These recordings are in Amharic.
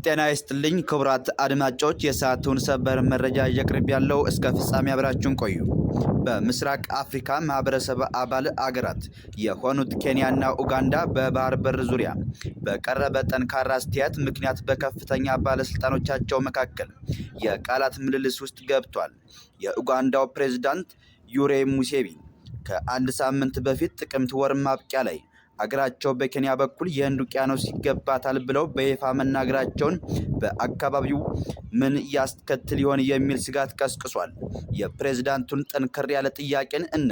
ጤና ይስጥልኝ ክቡራት አድማጮች፣ የሰዓቱን ሰበር መረጃ እየቀርብ ያለው እስከ ፍጻሜ አብራችሁን ቆዩ። በምስራቅ አፍሪካ ማህበረሰብ አባል አገራት የሆኑት ኬንያና ኡጋንዳ በባህር በር ዙሪያ በቀረበ ጠንካራ አስተያየት ምክንያት በከፍተኛ ባለስልጣኖቻቸው መካከል የቃላት ምልልስ ውስጥ ገብቷል። የኡጋንዳው ፕሬዝዳንት ዩዌሪ ሙሴቬኒ ከአንድ ሳምንት በፊት ጥቅምት ወር ማብቂያ ላይ አገራቸው በኬንያ በኩል የህንድ ውቅያኖስ ይገባታል ብለው በይፋ መናገራቸውን በአካባቢው ምን ያስከትል ይሆን የሚል ስጋት ቀስቅሷል። የፕሬዝዳንቱን ጠንከር ያለ ጥያቄን እና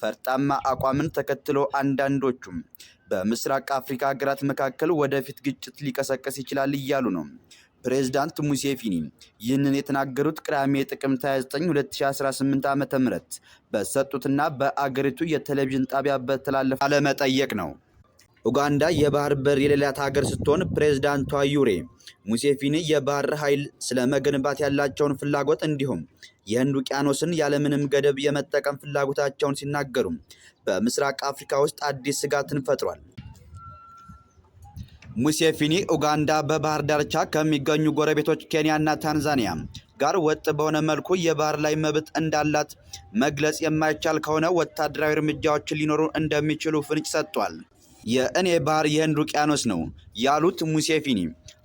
ፈርጣማ አቋምን ተከትሎ አንዳንዶቹም በምስራቅ አፍሪካ ሀገራት መካከል ወደፊት ግጭት ሊቀሰቀስ ይችላል እያሉ ነው። ፕሬዝዳንት ሙሴቬኒ ይህንን የተናገሩት ቅዳሜ ጥቅምት 29 2018 ዓ.ም በሰጡትና በአገሪቱ የቴሌቪዥን ጣቢያ በተላለፈ ቃለ መጠይቅ ነው። ኡጋንዳ የባህር በር የሌላት ሀገር ስትሆን ፕሬዝዳንቷ ዩዌሪ ሙሴቬኒ የባህር ኃይል ስለመገንባት ያላቸውን ፍላጎት እንዲሁም የህንድ ውቅያኖስን ያለምንም ገደብ የመጠቀም ፍላጎታቸውን ሲናገሩ በምስራቅ አፍሪካ ውስጥ አዲስ ስጋትን ፈጥሯል። ሙሴቬኒ ኡጋንዳ በባህር ዳርቻ ከሚገኙ ጎረቤቶች ኬንያና ታንዛኒያ ጋር ወጥ በሆነ መልኩ የባህር ላይ መብት እንዳላት መግለጽ የማይቻል ከሆነ ወታደራዊ እርምጃዎች ሊኖሩ እንደሚችሉ ፍንጭ ሰጥቷል። የእኔ ባህር የህንድ ውቅያኖስ ነው ያሉት ሙሴቬኒ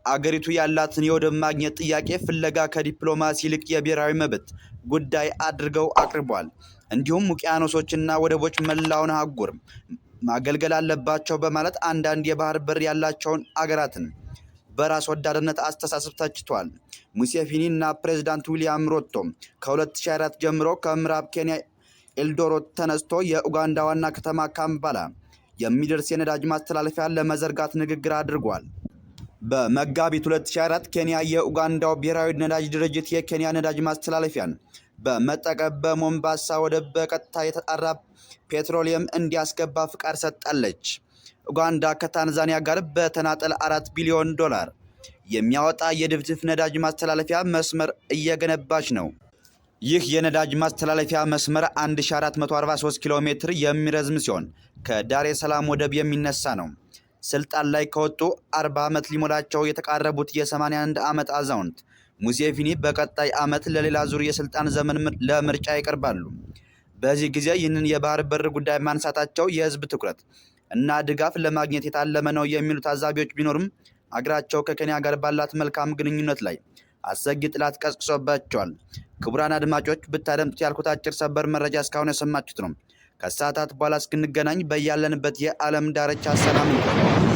አገሪቱ ያላትን የወደብ ማግኘት ጥያቄ ፍለጋ ከዲፕሎማሲ ይልቅ የብሔራዊ መብት ጉዳይ አድርገው አቅርቧል። እንዲሁም ውቅያኖሶችና ወደቦች መላውን አህጉር ማገልገል አለባቸው በማለት አንዳንድ የባህር በር ያላቸውን አገራትን በራስ ወዳድነት አስተሳሰብ ተችቷል። ሙሴቬኒ እና ፕሬዝዳንት ዊሊያም ሩቶ ከ2004 ጀምሮ ከምዕራብ ኬንያ ኤልዶሮት ተነስቶ የኡጋንዳ ዋና ከተማ ካምፓላ የሚደርስ የነዳጅ ማስተላለፊያ ለመዘርጋት ንግግር አድርጓል። በመጋቢት 2004 ኬንያ የኡጋንዳው ብሔራዊ ነዳጅ ድርጅት የኬንያ ነዳጅ ማስተላለፊያን በመጠቀም በሞምባሳ ወደብ በቀጥታ የተጣራ ፔትሮሊየም እንዲያስገባ ፍቃድ ሰጣለች። ኡጋንዳ ከታንዛኒያ ጋር በተናጠል $4 ቢሊዮን የሚያወጣ የድፍድፍ ነዳጅ ማስተላለፊያ መስመር እየገነባች ነው። ይህ የነዳጅ ማስተላለፊያ መስመር 1443 ኪሎ ሜትር የሚረዝም ሲሆን ከዳሬ ሰላም ወደብ የሚነሳ ነው። ስልጣን ላይ ከወጡ 40 ዓመት ሊሞላቸው የተቃረቡት የ81 ዓመት አዛውንት ሙሴቬኒ በቀጣይ ዓመት ለሌላ ዙር የስልጣን ዘመን ለምርጫ ይቀርባሉ። በዚህ ጊዜ ይህንን የባህር በር ጉዳይ ማንሳታቸው የህዝብ ትኩረት እና ድጋፍ ለማግኘት የታለመ ነው የሚሉ ታዛቢዎች ቢኖርም አገራቸው ከኬንያ ጋር ባላት መልካም ግንኙነት ላይ አሰጊ ጥላት ቀስቅሶባቸዋል። ክቡራን አድማጮች ብታደምጡት ያልኩት አጭር ሰበር መረጃ እስካሁን የሰማችሁት ነው። ከሰዓታት በኋላ እስክንገናኝ በያለንበት የዓለም ዳርቻ ሰላም ይሁን።